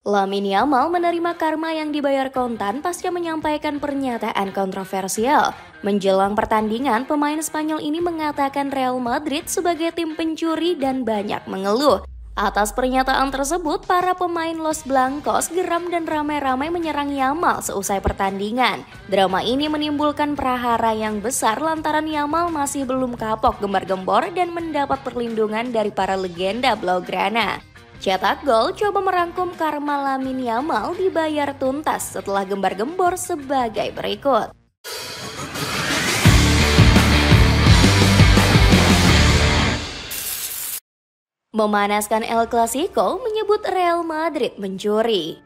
Lamine Yamal menerima karma yang dibayar kontan pasca menyampaikan pernyataan kontroversial. Menjelang pertandingan, pemain Spanyol ini mengatakan Real Madrid sebagai tim pencuri dan banyak mengeluh. Atas pernyataan tersebut, para pemain Los Blancos geram dan ramai-ramai menyerang Yamal seusai pertandingan. Drama ini menimbulkan prahara yang besar lantaran Yamal masih belum kapok gembar-gembor dan mendapat perlindungan dari para legenda Blaugrana. Cetak Gol coba merangkum karma Lamine Yamal dibayar tuntas setelah gembar-gembor sebagai berikut. Memanaskan El Clasico menyebut Real Madrid mencuri.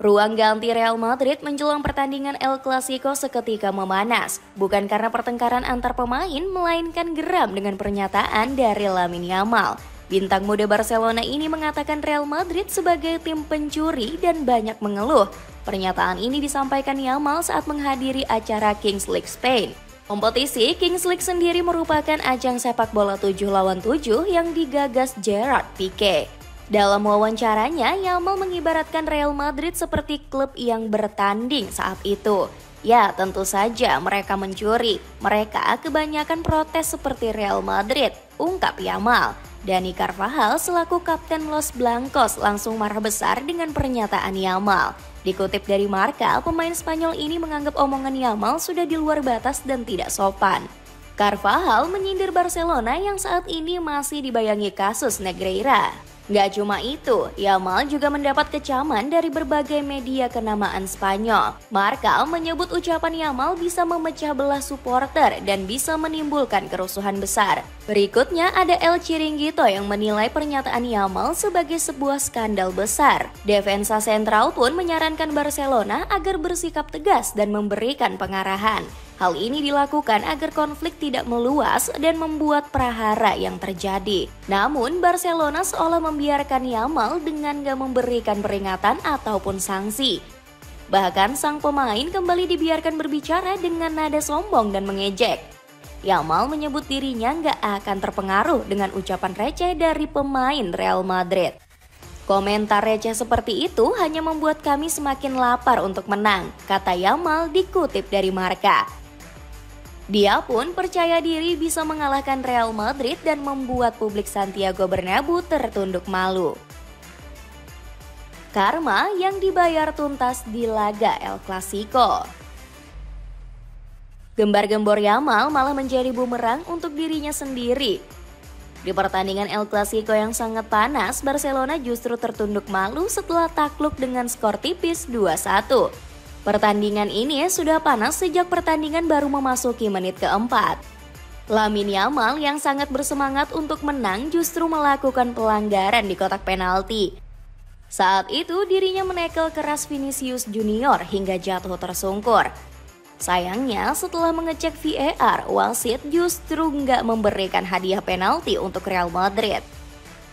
Ruang ganti Real Madrid menjelang pertandingan El Clasico seketika memanas, bukan karena pertengkaran antar pemain, melainkan geram dengan pernyataan dari Lamine Yamal. Bintang muda Barcelona ini mengatakan Real Madrid sebagai tim pencuri dan banyak mengeluh. Pernyataan ini disampaikan Yamal saat menghadiri acara Kings League Spain. Kompetisi Kings League sendiri merupakan ajang sepak bola 7 lawan 7 yang digagas Gerard Pique. Dalam wawancaranya, Yamal mengibaratkan Real Madrid seperti klub yang bertanding saat itu. Ya, tentu saja mereka mencuri. Mereka kebanyakan protes seperti Real Madrid, ungkap Yamal. Dani Carvajal selaku kapten Los Blancos langsung marah besar dengan pernyataan Yamal. Dikutip dari Marca, pemain Spanyol ini menganggap omongan Yamal sudah di luar batas dan tidak sopan. Carvajal menyindir Barcelona yang saat ini masih dibayangi kasus Negreira. Gak cuma itu, Yamal juga mendapat kecaman dari berbagai media kenamaan Spanyol. Marca menyebut ucapan Yamal bisa memecah belah supporter dan bisa menimbulkan kerusuhan besar. Berikutnya ada El Chiringuito yang menilai pernyataan Yamal sebagai sebuah skandal besar. Defensa Sentral pun menyarankan Barcelona agar bersikap tegas dan memberikan pengarahan. Hal ini dilakukan agar konflik tidak meluas dan membuat prahara yang terjadi. Namun Barcelona seolah membiarkan Yamal dengan gak memberikan peringatan ataupun sanksi. Bahkan sang pemain kembali dibiarkan berbicara dengan nada sombong dan mengejek. Yamal menyebut dirinya gak akan terpengaruh dengan ucapan receh dari pemain Real Madrid. Komentar receh seperti itu hanya membuat kami semakin lapar untuk menang, kata Yamal dikutip dari Marca. Dia pun percaya diri bisa mengalahkan Real Madrid dan membuat publik Santiago Bernabeu tertunduk malu. Karma yang dibayar tuntas di laga El Clasico. Gembar-gembor Yamal malah menjadi bumerang untuk dirinya sendiri. Di pertandingan El Clasico yang sangat panas, Barcelona justru tertunduk malu setelah takluk dengan skor tipis 2-1. Pertandingan ini sudah panas sejak pertandingan baru memasuki menit keempat. Lamine Yamal yang sangat bersemangat untuk menang justru melakukan pelanggaran di kotak penalti. Saat itu dirinya menekel keras Vinicius Junior hingga jatuh tersungkur. Sayangnya setelah mengecek VAR, wasit justru nggak memberikan hadiah penalti untuk Real Madrid.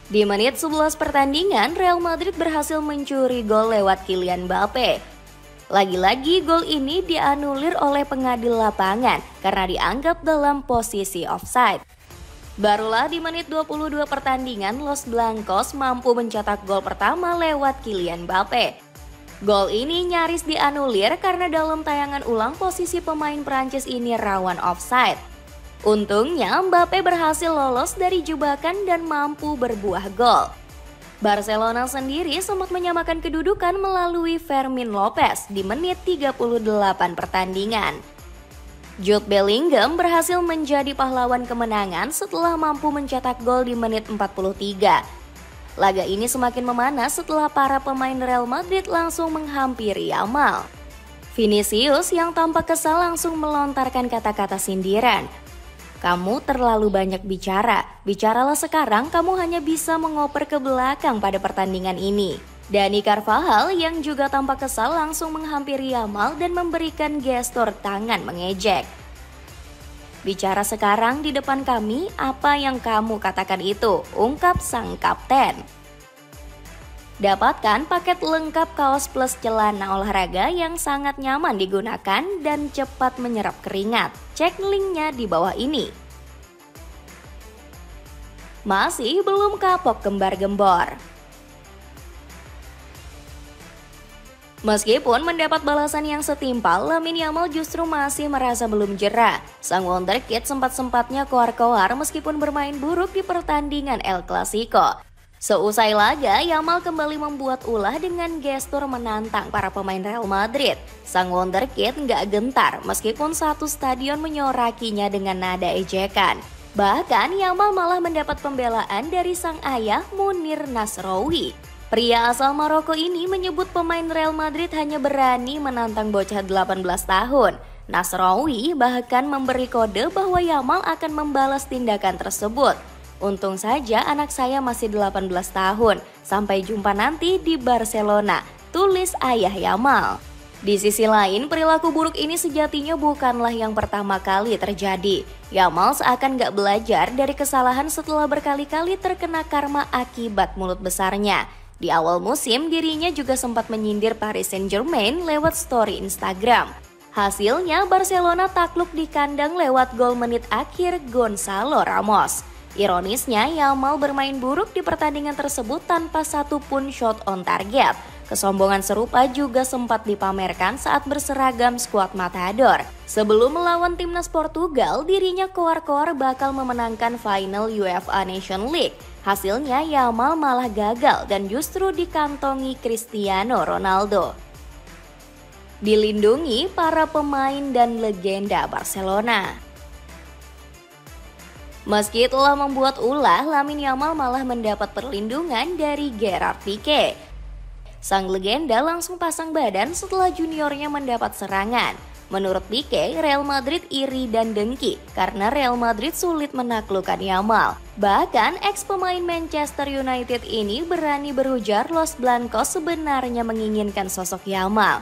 Di menit 11 pertandingan, Real Madrid berhasil mencuri gol lewat Kylian Mbappe. Lagi-lagi gol ini dianulir oleh pengadil lapangan karena dianggap dalam posisi offside. Barulah di menit 22 pertandingan Los Blancos mampu mencetak gol pertama lewat Kylian Mbappe. Gol ini nyaris dianulir karena dalam tayangan ulang posisi pemain Prancis ini rawan offside. Untungnya Mbappe berhasil lolos dari jebakan dan mampu berbuah gol. Barcelona sendiri sempat menyamakan kedudukan melalui Fermin Lopez di menit 38 pertandingan. Jude Bellingham berhasil menjadi pahlawan kemenangan setelah mampu mencetak gol di menit 43. Laga ini semakin memanas setelah para pemain Real Madrid langsung menghampiri Yamal. Vinicius yang tampak kesal langsung melontarkan kata-kata sindiran. Kamu terlalu banyak bicara, bicaralah sekarang, kamu hanya bisa mengoper ke belakang pada pertandingan ini. Dani Carvajal yang juga tampak kesal langsung menghampiri Yamal dan memberikan gestur tangan mengejek. Bicara sekarang di depan kami, apa yang kamu katakan itu, ungkap sang kapten. Dapatkan paket lengkap kaos plus celana olahraga yang sangat nyaman digunakan dan cepat menyerap keringat. Cek linknya di bawah ini. Masih belum kapok gembar-gembor. Meskipun mendapat balasan yang setimpal, Lamine Yamal justru masih merasa belum jera. Sang wonderkid sempat-sempatnya koar-koar meskipun bermain buruk di pertandingan El Clasico. Seusai laga, Yamal kembali membuat ulah dengan gestur menantang para pemain Real Madrid. Sang wonderkid nggak gentar meskipun satu stadion menyorakinya dengan nada ejekan. Bahkan Yamal malah mendapat pembelaan dari sang ayah Munir Nasraoui. Pria asal Maroko ini menyebut pemain Real Madrid hanya berani menantang bocah 18 tahun. Nasraoui bahkan memberi kode bahwa Yamal akan membalas tindakan tersebut. Untung saja anak saya masih 18 tahun, sampai jumpa nanti di Barcelona, tulis ayah Yamal. Di sisi lain, perilaku buruk ini sejatinya bukanlah yang pertama kali terjadi. Yamal seakan gak belajar dari kesalahan setelah berkali-kali terkena karma akibat mulut besarnya. Di awal musim, dirinya juga sempat menyindir Paris Saint-Germain lewat story Instagram. Hasilnya, Barcelona takluk di kandang lewat gol menit akhir Gonzalo Ramos. Ironisnya, Yamal bermain buruk di pertandingan tersebut tanpa satu pun shot on target. Kesombongan serupa juga sempat dipamerkan saat berseragam skuad Matador. Sebelum melawan timnas Portugal, dirinya koar-koar bakal memenangkan final UEFA Nation League. Hasilnya Yamal malah gagal dan justru dikantongi Cristiano Ronaldo. Dilindungi para pemain dan legenda Barcelona. Meski telah membuat ulah, Lamine Yamal malah mendapat perlindungan dari Gerard Pique. Sang legenda langsung pasang badan setelah juniornya mendapat serangan. Menurut Pique, Real Madrid iri dan dengki karena Real Madrid sulit menaklukkan Yamal. Bahkan ex pemain Manchester United ini berani berujar Los Blancos sebenarnya menginginkan sosok Yamal.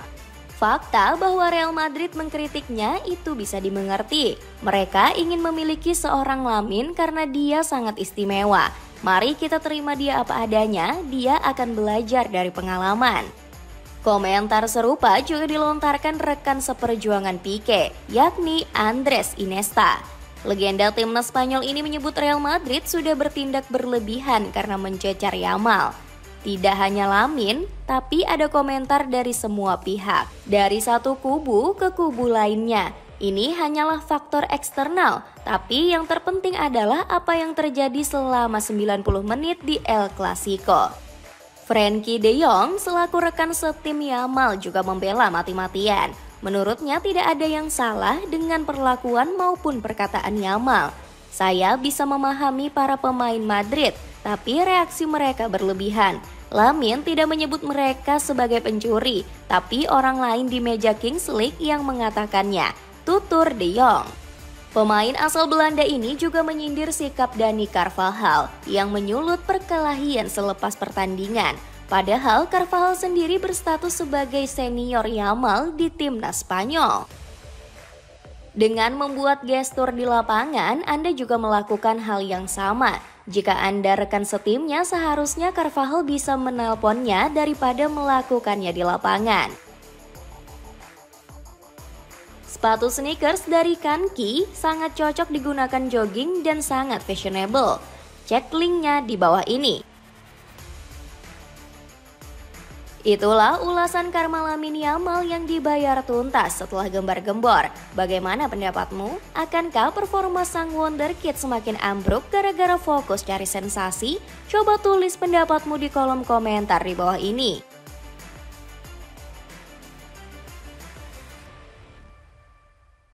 Fakta bahwa Real Madrid mengkritiknya itu bisa dimengerti. Mereka ingin memiliki seorang Lamine karena dia sangat istimewa. Mari kita terima dia apa adanya, dia akan belajar dari pengalaman. Komentar serupa juga dilontarkan rekan seperjuangan Pique, yakni Andres Iniesta. Legenda timnas Spanyol ini menyebut Real Madrid sudah bertindak berlebihan karena mencecar Yamal. Tidak hanya Lamine, tapi ada komentar dari semua pihak. Dari satu kubu ke kubu lainnya. Ini hanyalah faktor eksternal, tapi yang terpenting adalah apa yang terjadi selama 90 menit di El Clasico. Frenkie de Jong selaku rekan setim Yamal juga membela mati-matian. Menurutnya tidak ada yang salah dengan perlakuan maupun perkataan Yamal. Saya bisa memahami para pemain Madrid, tapi reaksi mereka berlebihan. Lamine tidak menyebut mereka sebagai pencuri, tapi orang lain di meja Kings League yang mengatakannya, tutur de Jong. Pemain asal Belanda ini juga menyindir sikap Dani Carvajal yang menyulut perkelahian selepas pertandingan. Padahal Carvajal sendiri berstatus sebagai senior Yamal di timnas Spanyol. Dengan membuat gestur di lapangan, Anda juga melakukan hal yang sama. Jika Anda rekan setimnya, seharusnya Carvajal bisa menelponnya daripada melakukannya di lapangan. Sepatu sneakers dari Kanki sangat cocok digunakan jogging dan sangat fashionable. Cek linknya di bawah ini. Itulah ulasan karma Lamine Yamal yang dibayar tuntas setelah gembar-gembor. Bagaimana pendapatmu? Akankah performa sang wonderkid semakin ambruk gara-gara fokus cari sensasi? Coba tulis pendapatmu di kolom komentar di bawah ini.